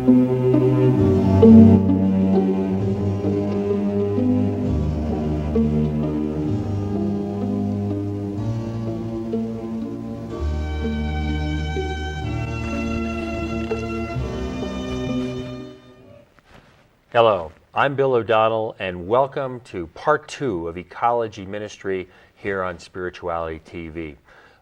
Hello, I'm Bill O'Donnell, and welcome to part 2 of Ecology Ministry here on Spirituality TV.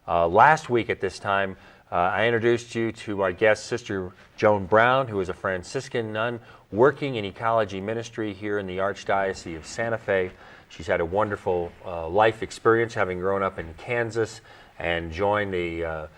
Last week at this time, I introduced you to our guest, Sister Joan Brown, who is a Franciscan nun working in Ecology Ministry here in the Archdiocese of Santa Fe. She's had a wonderful life experience, having grown up in Kansas and joined the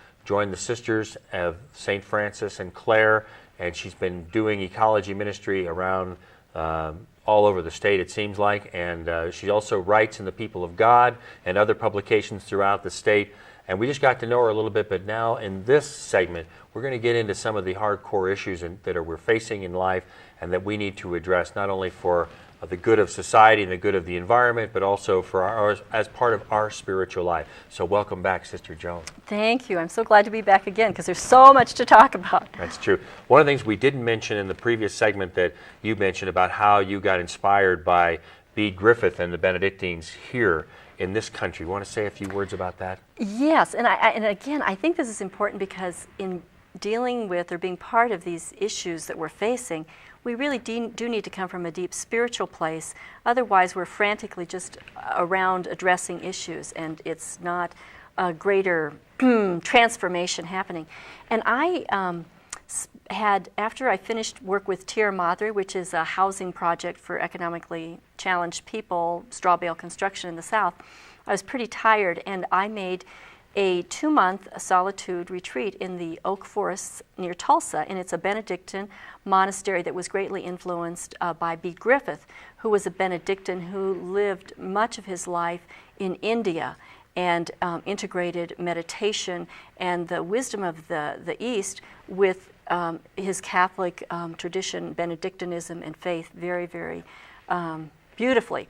Sisters of St. Francis and Clare, and she's been doing ecology ministry around all over the state, it seems like, and she also writes in the People of God and other publications throughout the state, and we just got to know her a little bit. But now in this segment, we're going to get into some of the hardcore issues that we're facing in life and that we need to address, not only for the good of society and the good of the environment, but also for as part of our spiritual life. So welcome back, Sister Joan. Thank you. I'm so glad to be back again because there's so much to talk about. That's true. One of the things we didn't mention in the previous segment that you mentioned about how you got inspired by Bede Griffith and the Benedictines here in this country. You want to say a few words about that? Yes, and again, I think this is important because in dealing with or being part of these issues that we're facing, we really do need to come from a deep spiritual place. Otherwise, we're frantically just around addressing issues, and it's not a greater transformation happening. And I had, after I finished work with Tierra Madre, which is a housing project for economically challenged people, straw bale construction in the South, I was pretty tired, and I made a 2-month solitude retreat in the oak forests near Tulsa, and it's a Benedictine monastery that was greatly influenced by Bede Griffith, who was a Benedictine who lived much of his life in India and integrated meditation and the wisdom of the East with his Catholic tradition, Benedictinism, and faith very, very beautifully.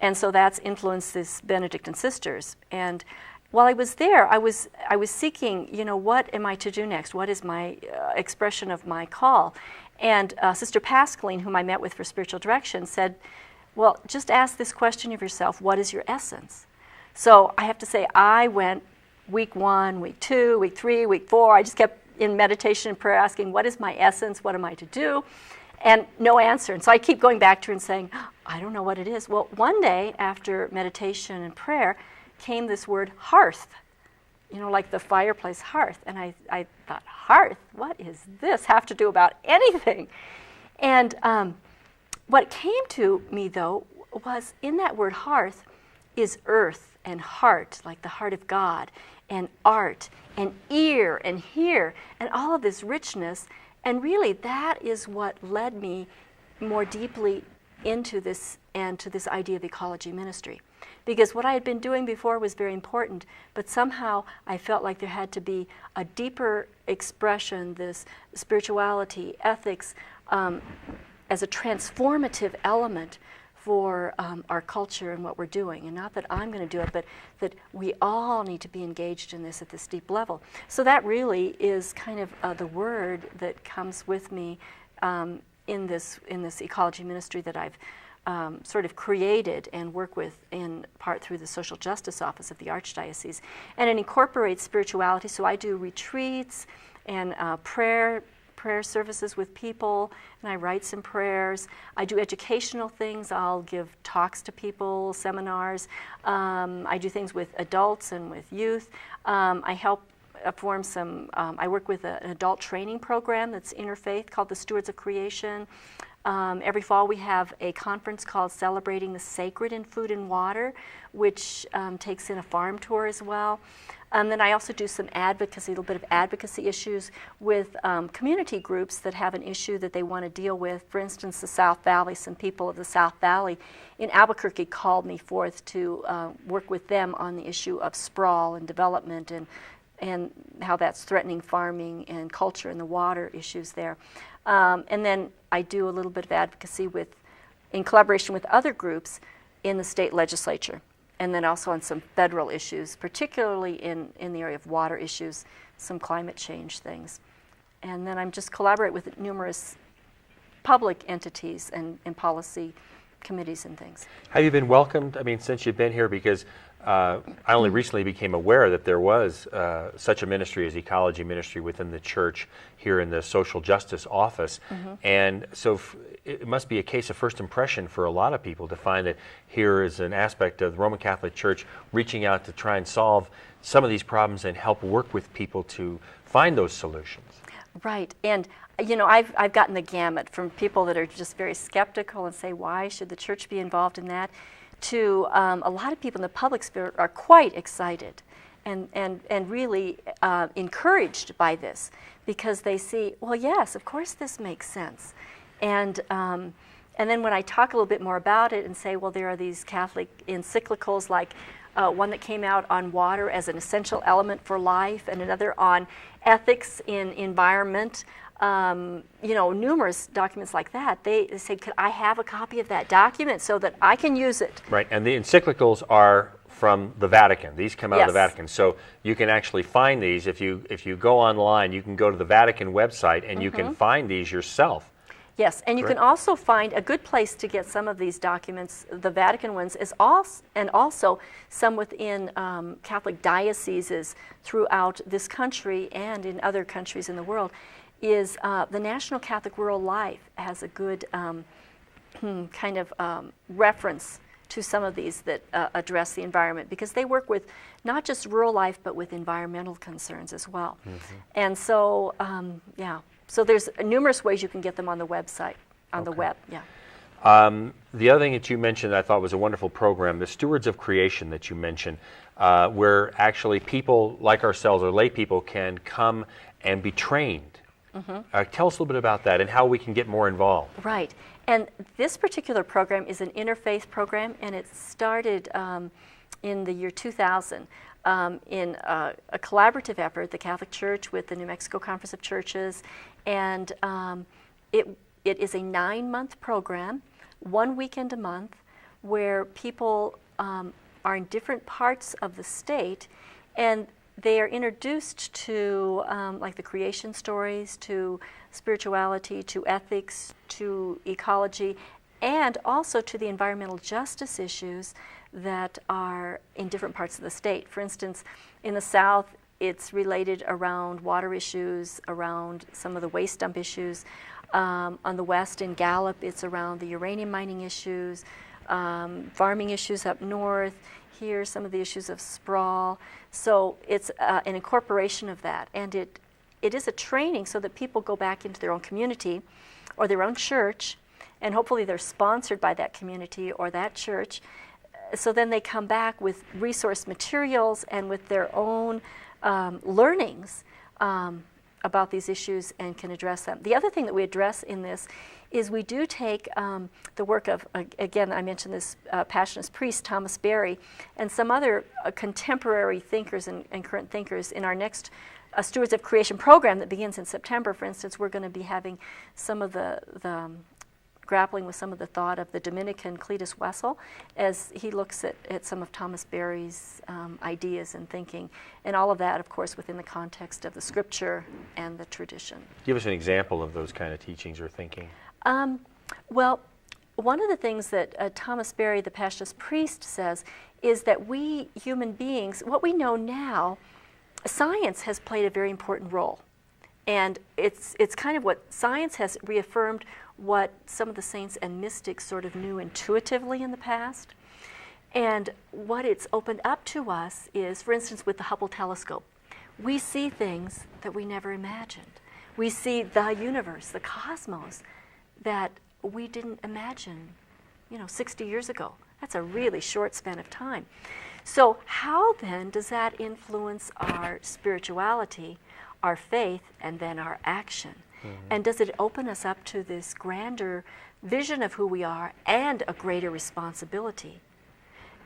And so that's influenced these Benedictine sisters. And while I was there, I was seeking, what am I to do next? What is my expression of my call? And Sister Pascaline, whom I met with for spiritual direction, said, well, just ask this question of yourself, what is your essence? So I have to say, I went week 1, week 2, week 3, week 4. I just kept in meditation and prayer asking, what is my essence? What am I to do? And no answer. And so I keep going back to her and saying, I don't know what it is. Well, one day after meditation and prayer, came this word hearth, like the fireplace hearth. And I thought, hearth? What is this have to do about anything? And what came to me, though, was in that word hearth is earth and heart, like the heart of God, and art, and ear, and hear, and all of this richness. And really, that is what led me more deeply into this and to this idea of ecology ministry. Because what I had been doing before was very important, but somehow I felt like there had to be a deeper expression, this spirituality, ethics, as a transformative element for our culture and what we're doing. And not that I'm going to do it, but that we all need to be engaged in this at this deep level. So that really is kind of the word that comes with me in this ecology ministry that I've sort of created and work with in part through the Social Justice Office of the Archdiocese. And it incorporates spirituality, so I do retreats and prayer services with people, and I write some prayers. I do educational things. I'll give talks to people, seminars. I do things with adults and with youth. I help form some, I work with an adult training program that's interfaith called the Stewards of Creation. Every fall we have a conference called Celebrating the Sacred in Food and Water, which takes in a farm tour as well. Then I also do some advocacy, a little bit of advocacy issues with community groups that have an issue that they want to deal with. For instance, the South Valley, some people of the South Valley in Albuquerque called me forth to work with them on the issue of sprawl and development and how that's threatening farming and culture and the water issues there. And then I do a little bit of advocacy in collaboration with other groups in the state legislature, and then also on some federal issues, particularly in the area of water issues, some climate change things. And then I'm just collaborate with numerous public entities and policy committees and things. Have you been welcomed, I mean, since you've been here? Because I only recently became aware that there was such a ministry as Ecology Ministry within the church here in the Social Justice Office. And so it must be a case of first impression for a lot of people to find that here is an aspect of the Roman Catholic Church reaching out to try and solve some of these problems and help work with people to find those solutions. Right, and you know, I've gotten the gamut from people that are just very skeptical and say, why should the church be involved in that, to a lot of people in the public sphere are quite excited and really encouraged by this, because they see, well, yes, of course this makes sense. And then when I talk a little bit more about it and say, well, there are these Catholic encyclicals, like one that came out on water as an essential element for life, and another on ethics in environment, you know, numerous documents like that. They say, could I have a copy of that document so that I can use it? Right, and the encyclicals are from the Vatican. These come out of the Vatican. So you can actually find these. If you go online, you can go to the Vatican website and you can find these yourself. Yes, and you can also find a good place to get some of these documents, the Vatican ones, is also some within Catholic dioceses throughout this country and in other countries in the world, is the National Catholic Rural Life has a good kind of reference to some of these that address the environment, because they work with not just rural life but with environmental concerns as well. And so, yeah. So there's numerous ways you can get them on the website, on the web, yeah. The other thing that you mentioned I thought was a wonderful program, the Stewards of Creation that you mentioned, where actually people like ourselves or lay people can come and be trained. Tell us a little bit about that and how we can get more involved. Right, and this particular program is an interfaith program, and it started in the year 2000. In a collaborative effort, the Catholic Church with the New Mexico Conference of Churches, and it is a 9-month program, 1 weekend a month, where people are in different parts of the state, and they are introduced to like the creation stories, to spirituality, to ethics, to ecology, and also to the environmental justice issues that are in different parts of the state. For instance, in the South, it's related around water issues, around some of the waste dump issues. On the West, in Gallup, it's around the uranium mining issues, farming issues up north. Here, some of the issues of sprawl. So it's an incorporation of that, and it is a training so that people go back into their own community or their own church, and hopefully they're sponsored by that community or that church. So then they come back with resource materials and with their own learnings about these issues and can address them. The other thing that we address in this is we do take the work of, again, I mentioned this Passionist priest, Thomas Berry, and some other contemporary thinkers and current thinkers. In our next Stewards of Creation program that begins in September, for instance, we're going to be having some of the grappling with some of the thought of the Dominican Cletus Wessel as he looks at some of Thomas Berry's ideas and thinking, and all of that, of course, within the context of the scripture and the tradition. Give us an example of those kind of teachings or thinking. Well, one of the things that Thomas Berry, the Passionist priest, says is that we human beings, what we know now, science has played a very important role. And it's kind of what science has reaffirmed what some of the saints and mystics sort of knew intuitively in the past. And what it's opened up to us is, for instance, with the Hubble telescope, we see things that we never imagined. We see the universe, the cosmos, that we didn't imagine, 60 years ago. That's a really short span of time. So how then does that influence our spirituality, our faith, and then our action? And does it open us up to this grander vision of who we are and a greater responsibility?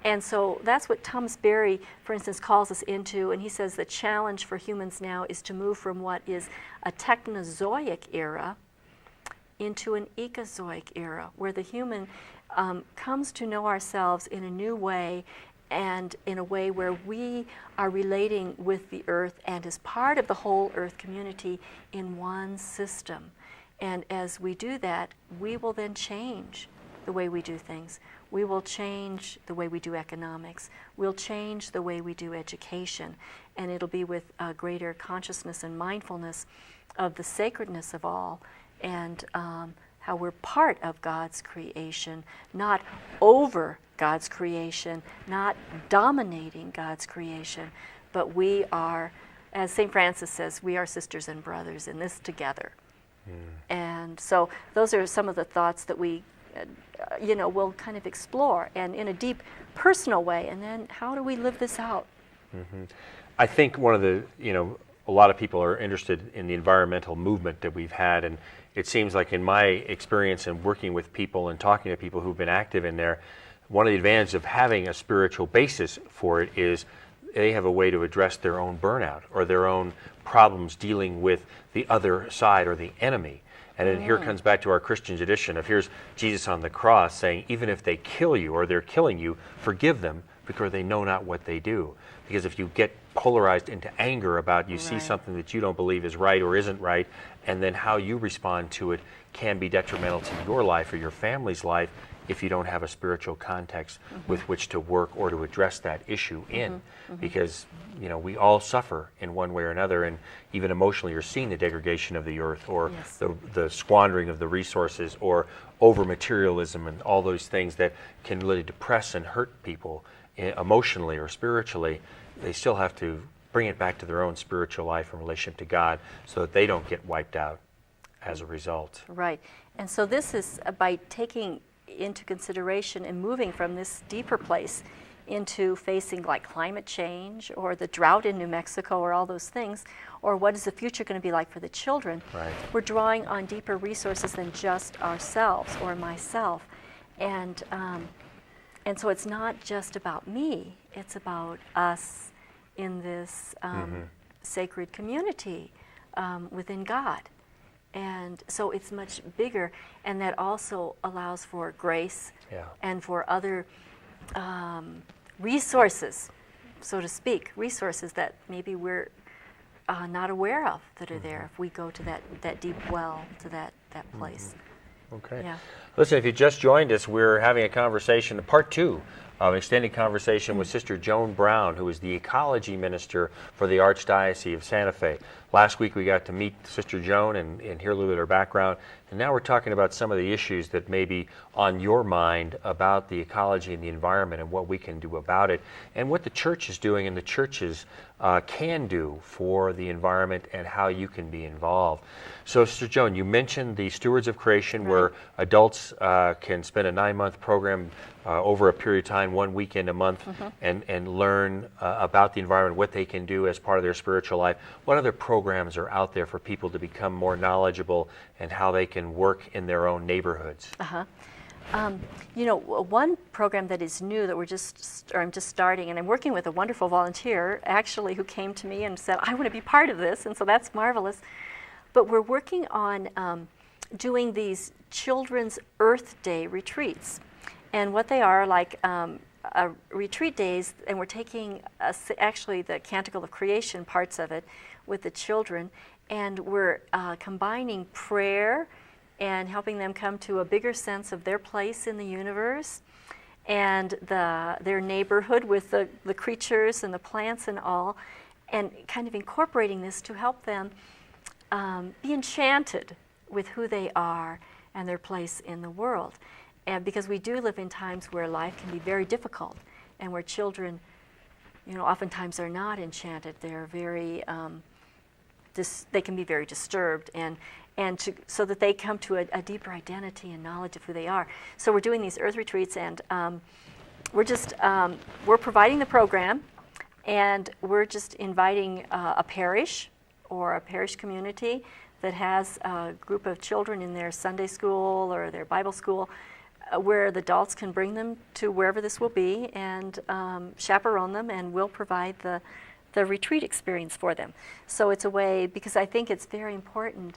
And so that's what Thomas Berry, for instance, calls us into, and he says the challenge for humans now is to move from what is a Technozoic era into an Ecozoic era, where the human comes to know ourselves in a new way, and in a way where we are relating with the earth and as part of the whole earth community in one system. And as we do that, we will then change the way we do things. We will change the way we do economics. We'll change the way we do education. And it'll be with a greater consciousness and mindfulness of the sacredness of all, and how we're part of God's creation, not over God's creation, not dominating God's creation, but we are, as St. Francis says, we are sisters and brothers in this together. And so those are some of the thoughts that we we'll kind of explore, and in a deep personal way, and then how do we live this out? I think one of the, a lot of people are interested in the environmental movement that we've had, and it seems like in my experience in working with people and talking to people who've been active in there, one of the advantages of having a spiritual basis for it is they have a way to address their own burnout or their own problems dealing with the other side or the enemy. And then here comes back to our Christian tradition of here's Jesus on the cross saying, even if they kill you or they're killing you, forgive them because they know not what they do. Because if you get polarized into anger about you see something that you don't believe is right or isn't right, and then how you respond to it can be detrimental to your life or your family's life if you don't have a spiritual context with which to work or to address that issue in. Because we all suffer in one way or another, and even emotionally you're seeing the degradation of the earth or the squandering of the resources or over materialism and all those things that can really depress and hurt people emotionally or spiritually. They still have to bring it back to their own spiritual life and relationship to God so that they don't get wiped out as a result. Right. And so this is by taking into consideration and moving from this deeper place into facing like climate change or the drought in New Mexico or all those things, or what is the future going to be like for the children. We're drawing on deeper resources than just ourselves or myself. And so it's not just about me, it's about us in this sacred community within God. And so it's much bigger, and that also allows for grace and for other resources, so to speak, resources that maybe we're not aware of that are there if we go to that deep well, to that place. Okay. Yeah. Listen, if you just joined us, we're having a conversation, part 2 of an extended conversation with Sister Joan Brown, who is the Ecology Minister for the Archdiocese of Santa Fe. Last week we got to meet Sister Joan and hear a little bit of her background, and now we're talking about some of the issues that may be on your mind about the ecology and the environment and what we can do about it, and what the church is doing and the churches can do for the environment and how you can be involved. So, Sister Joan, you mentioned the Stewards of Creation, where adults can spend a 9-month program over a period of time, 1 weekend a month, and learn about the environment, what they can do as part of their spiritual life. What other programs are out there for people to become more knowledgeable and how they can work in their own neighborhoods? One program that is new that I'm just starting, and I'm working with a wonderful volunteer actually who came to me and said, I want to be part of this, and so that's marvelous. But we're working on doing these Children's Earth Day retreats. And what they are like retreat days, and we're taking actually the Canticle of Creation parts of it with the children, and we're combining prayer and helping them come to a bigger sense of their place in the universe and their neighborhood with the creatures and the plants and all, and kind of incorporating this to help them be enchanted with who they are and their place in the world. And because we do live in times where life can be very difficult and where children, oftentimes are not enchanted. They're very, they can be very disturbed, so that they come to a deeper identity and knowledge of who they are. So we're doing these Earth retreats, and we're providing the program, and we're just inviting a parish or a parish community that has a group of children in their Sunday school or their Bible school, where the adults can bring them to wherever this will be and chaperone them, and we'll provide the retreat experience for them. So it's a way, because I think it's very important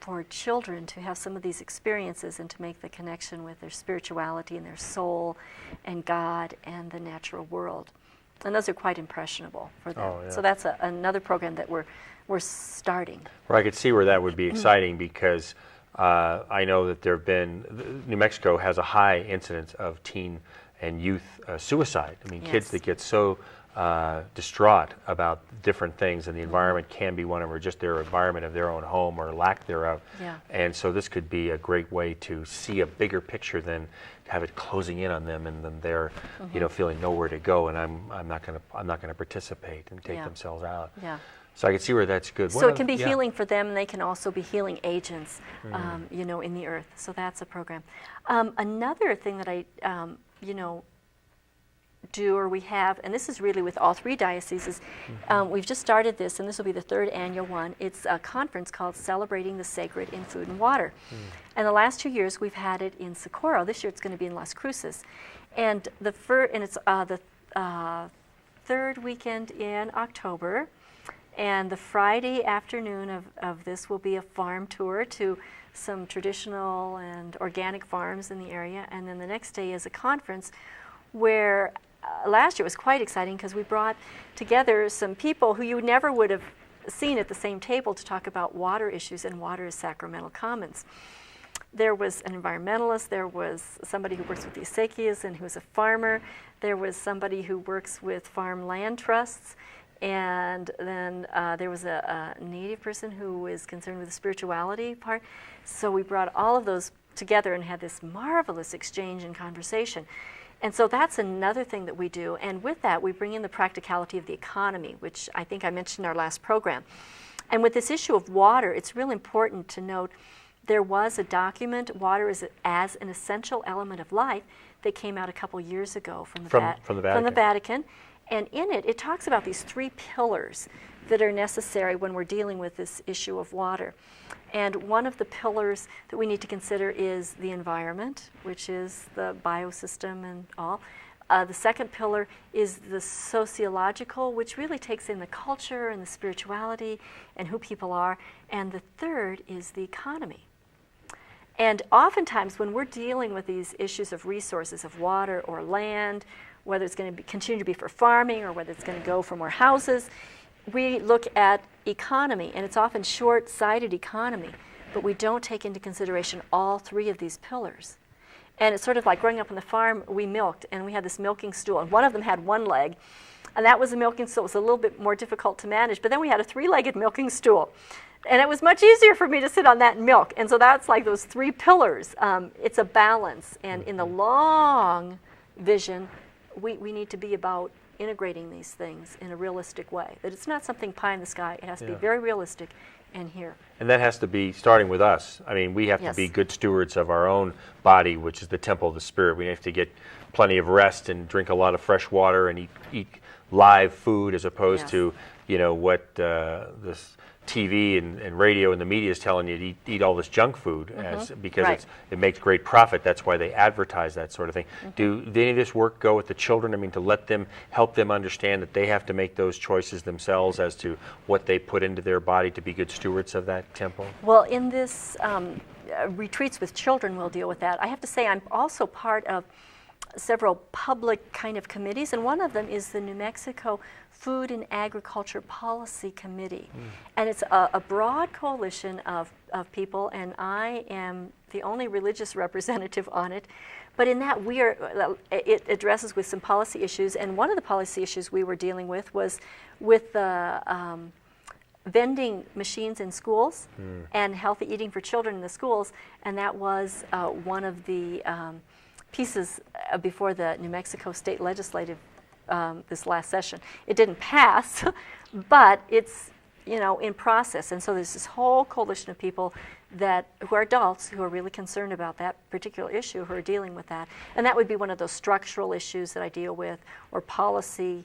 for children to have some of these experiences and to make the connection with their spirituality and their soul and God and the natural world. And those are quite impressionable for them. Oh, yeah. So that's another program that we're starting. Well, I could see where that would be exciting because I know that New Mexico has a high incidence of teen and youth suicide. I mean, kids that get so distraught about different things, and the environment can be one of them, or just their environment of their own home or lack thereof. Yeah. And so this could be a great way to see a bigger picture than have it closing in on them, and then they're feeling nowhere to go, and I'm not going to participate, and take themselves out. Yeah. So I can see where that's good. So it can be healing for them, and they can also be healing agents, in the earth. So that's a program. Another thing that I, do, or we have, and this is really with all three dioceses, we've just started this, and this will be the third annual one. It's a conference called Celebrating the Sacred in Food and Water. And the last 2 years we've had it in Socorro. This year it's going to be in Las Cruces. And it's the third weekend in October. And the Friday afternoon of this will be a farm tour to some traditional and organic farms in the area. And then the next day is a conference where last year was quite exciting because we brought together some people who you never would have seen at the same table to talk about water issues, and water is Sacramental Commons. There was an environmentalist, there was somebody who works with the acequias and who's a farmer, there was somebody who works with farm land trusts, and then there was a native person who is concerned with the spirituality part. So we brought all of those together and had this marvelous exchange and conversation. And so that's another thing that we do. And with that, we bring in the practicality of the economy, which I think I mentioned in our last program. And with this issue of water, it's real important to note there was a document, Water is as an Essential Element of Life, that came out a couple years ago from the Vatican. And in it, it talks about these 3 pillars that are necessary when we're dealing with this issue of water. And one of the pillars that we need to consider is the environment, which is the biosystem and all. The second pillar is the sociological, which really takes in the culture and the spirituality and who people are. And the third is the economy. And oftentimes when we're dealing with these issues of resources, of water or land, whether it's going to continue to be for farming or whether it's going to go for more houses, we look at economy, and it's often short-sighted economy, but we don't take into consideration all 3 of these pillars. And it's sort of like growing up on the farm, we milked, and we had this milking stool, and one of them had 1 leg, and that was a milking stool. It was a little bit more difficult to manage, but then we had a 3-legged milking stool, and it was much easier for me to sit on that and milk. And so that's like those 3 pillars. It's a balance, and in the long vision, we need to be about integrating these things in a realistic way. That it's not something pie in the sky. It has to be very realistic and here. And that has to be starting with us. I mean, we have to be good stewards of our own body, which is the temple of the Spirit. We have to get plenty of rest and drink a lot of fresh water and eat live food, as opposed to what this TV and radio and the media is telling you to eat all this junk food, because it makes great profit. That's why they advertise that sort of thing. Do any of this work go with the children? I mean, to help them understand that they have to make those choices themselves as to what they put into their body to be good stewards of that temple? Well, in this retreats with children, we'll deal with that. I have to say I'm also part of several public kind of committees, and one of them is the New Mexico Food and Agriculture Policy Committee. And it's a broad coalition of people, and I am the only religious representative on it. But in that, it addresses with some policy issues, and one of the policy issues we were dealing with was with the vending machines in schools and healthy eating for children in the schools, and that was one of the pieces before the New Mexico State Legislative this last session. It didn't pass, but it's in process. And so there's this whole coalition of people who are adults who are really concerned about that particular issue, who are dealing with that. And that would be one of those structural issues that I deal with, or policy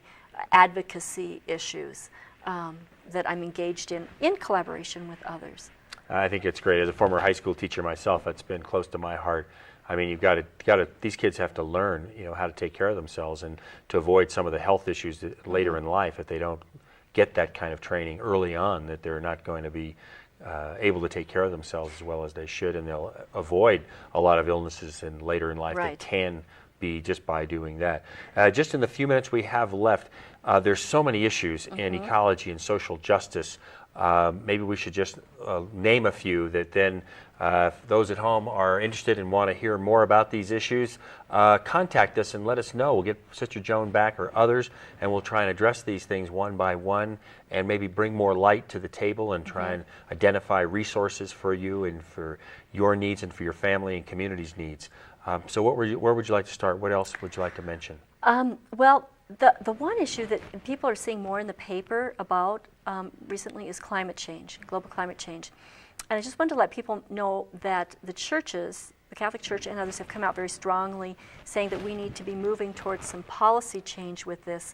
advocacy issues that I'm engaged in collaboration with others. I think it's great. As a former high school teacher myself, it's been close to my heart. I mean, you've got to. These kids have to learn, how to take care of themselves and to avoid some of the health issues later in life. If they don't get that kind of training early on, that they're not going to be able to take care of themselves as well as they should, and they'll avoid a lot of illnesses later in life that can be just by doing that. Just in the few minutes we have left, there's so many issues in ecology and social justice. Maybe we should just name a few that then if those at home are interested and want to hear more about these issues, contact us and let us know. We'll get Sister Joan back or others, and we'll try and address these things one by one and maybe bring more light to the table and try and identify resources for you and for your needs and for your family and community's needs. So where would you like to start? What else would you like to mention? Well, the one issue that people are seeing more in the paper about recently is climate change, global climate change. And I just wanted to let people know that the churches, the Catholic Church and others, have come out very strongly saying that we need to be moving towards some policy change with this.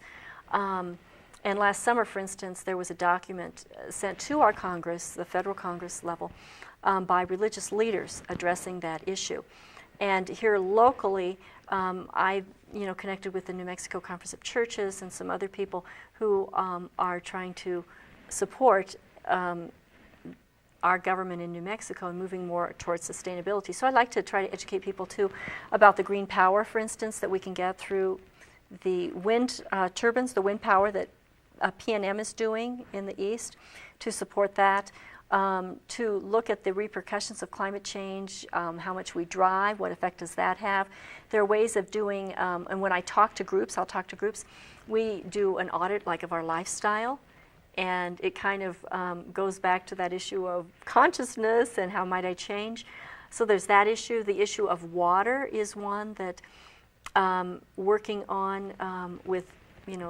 And last summer, for instance, there was a document sent to our Congress, the federal Congress level, by religious leaders addressing that issue. And here locally, I've connected with the New Mexico Conference of Churches and some other people who are trying to support our government in New Mexico and moving more towards sustainability. So I'd like to try to educate people too about the green power, for instance, that we can get through the wind turbines, the wind power that PNM is doing in the east, to support that. To look at the repercussions of climate change, how much we drive, what effect does that have. There are ways of doing, and when I talk to groups, we do an audit like of our lifestyle, and it kind of goes back to that issue of consciousness and how might I change. So there's that issue. The issue of water is one that working on with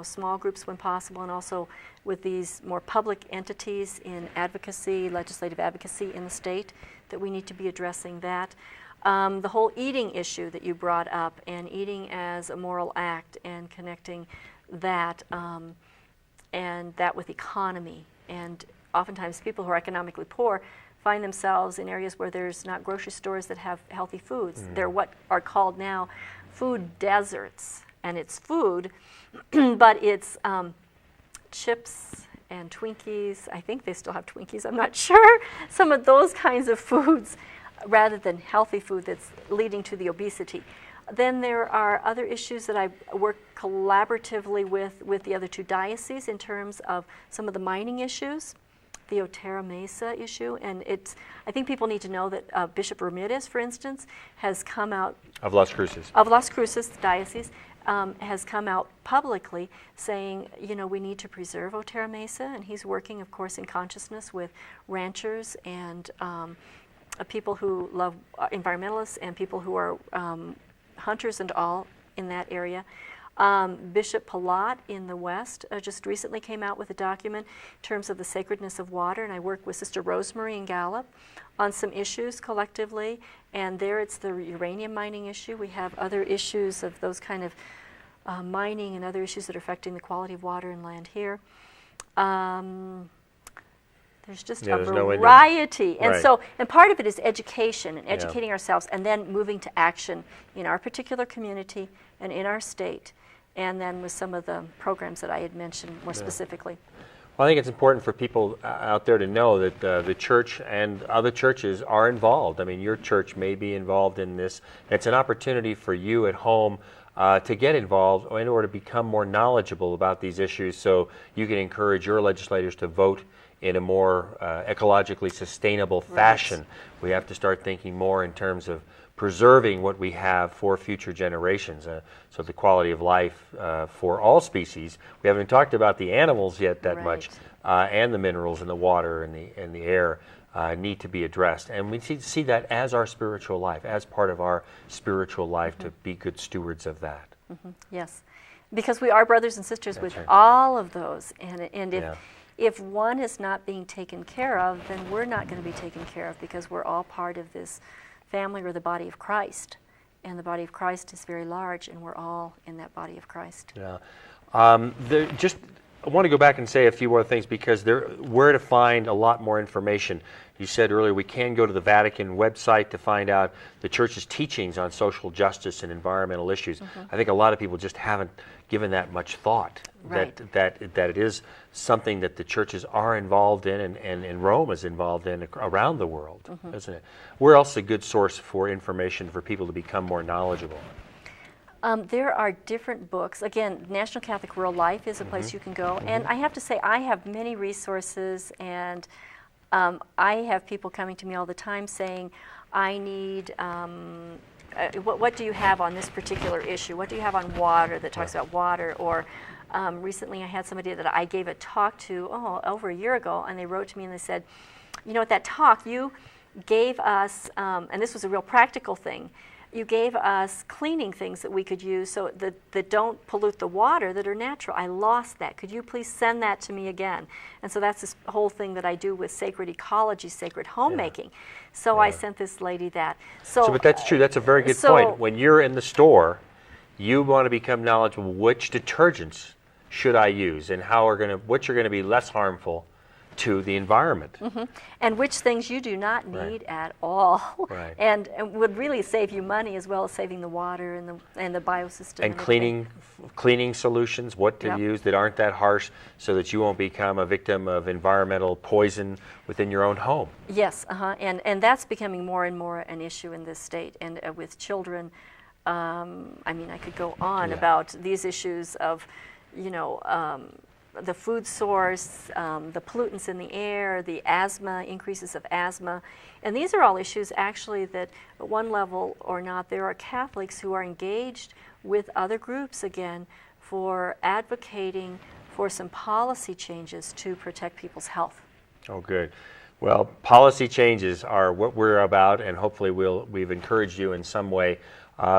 small groups when possible, and also with these more public entities in advocacy, legislative advocacy in the state, that we need to be addressing that. The whole eating issue that you brought up, and eating as a moral act, and connecting that and that with economy. And oftentimes people who are economically poor find themselves in areas where there's not grocery stores that have healthy foods. They're what are called now food deserts, and it's food but it's chips and Twinkies. I think they still have Twinkies, I'm not sure. Some of those kinds of foods rather than healthy food that's leading to the obesity. Then there are other issues that I work collaboratively with the other two dioceses in terms of some of the mining issues, the Otero Mesa issue, and I think people need to know that Bishop Ramirez, for instance, has come out of Las Cruces, the diocese, has come out publicly saying, we need to preserve Otero Mesa, and he's working, of course, in consciousness with ranchers and people who love environmentalists and people who are hunters and all in that area. Bishop Palat in the West just recently came out with a document in terms of the sacredness of water, and I work with Sister Rosemary in Gallup on some issues collectively, and there it's the uranium mining issue. We have other issues of those kind of mining and other issues that are affecting the quality of water and land here. There's just a variety. And so, and part of it is education and educating ourselves, and then moving to action in our particular community and in our state, and then with some of the programs that I had mentioned more specifically. Well, I think it's important for people out there to know that the church and other churches are involved. I mean, your church may be involved in this. It's an opportunity for you at home to get involved in order to become more knowledgeable about these issues, so you can encourage your legislators to vote in a more ecologically sustainable fashion. We have to start thinking more in terms of preserving what we have for future generations, so the quality of life for all species. We haven't talked about the animals yet that much, and the minerals in the water and the air need to be addressed. And we see that as our spiritual life, as part of our spiritual life, to be good stewards of that. Yes, because we are brothers and sisters with all of those, and if one is not being taken care of, then we're not going to be taken care of, because we're all part of this family or the body of Christ. And the body of Christ is very large, and we're all in that body of Christ. Yeah. I want to go back and say a few more things, because where to find a lot more information. You said earlier we can go to the Vatican website to find out the Church's teachings on social justice and environmental issues. I think a lot of people just haven't given that much thought, that it is something that the churches are involved in, and Rome is involved in around the world, isn't it? Where else is a good source for information for people to become more knowledgeable? There are different books. Again, National Catholic Rural Life is a place you can go. And I have to say, I have many resources, and I have people coming to me all the time saying, I need, what do you have on this particular issue? What do you have on water that talks about water? Or recently I had somebody that I gave a talk to, over a year ago, and they wrote to me and they said, you know, at that talk, you gave us, and this was a real practical thing, you gave us cleaning things that we could use so that don't pollute the water, that are natural. I lost that. Could you please send that to me again? And so that's this whole thing that I do with sacred ecology, sacred homemaking. So I sent this lady that. So but that's true. That's a very good point. When you're in the store, you want to become knowledgeable which detergents should I use and which are going to be less harmful to the environment. And which things you do not need at all, and would really save you money as well as saving the water and the biosystem. And cleaning solutions, what to use that aren't that harsh, so that you won't become a victim of environmental poison within your own home. Yes, and that's becoming more and more an issue in this state, and with children. I mean, I could go on about these issues of, you know, the food source, the pollutants in the air, the asthma, increases of asthma. And these are all issues actually that at one level or not, there are Catholics who are engaged with other groups again for advocating for some policy changes to protect people's health. Oh, good. Well, policy changes are what we're about, and hopefully we've encouraged you in some way.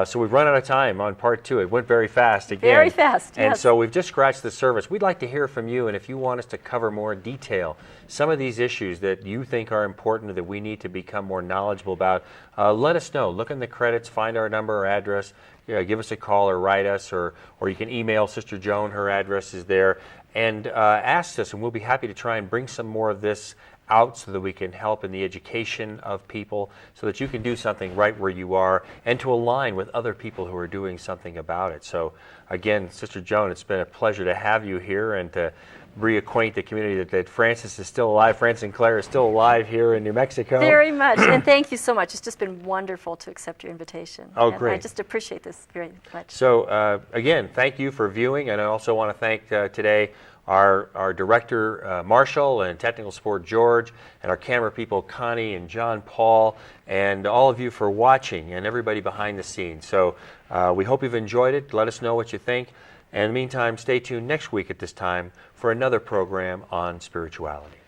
So we've run out of time on part 2. It went very fast again. Very fast, yes. And so we've just scratched the surface. We'd like to hear from you, and if you want us to cover more detail, some of these issues that you think are important or that we need to become more knowledgeable about, let us know. Look in the credits, find our number or address, give us a call or write us, or you can email Sister Joan. Her address is there. And ask us, and we'll be happy to try and bring some more of this out so that we can help in the education of people, so that you can do something right where you are and to align with other people who are doing something about it. So again, Sister Joan, it's been a pleasure to have you here and to reacquaint the community that Francis is still alive. Francis and Claire is still alive here in New Mexico. Very much, and thank you so much. It's just been wonderful to accept your invitation. Oh, and great. I just appreciate this very much. So again, thank you for viewing, and I also want to thank today our director, Marshall, and technical support, George, and our camera people, Connie and John Paul, and all of you for watching, and everybody behind the scenes. So we hope you've enjoyed it. Let us know what you think. And in the meantime, stay tuned next week at this time for another program on spirituality.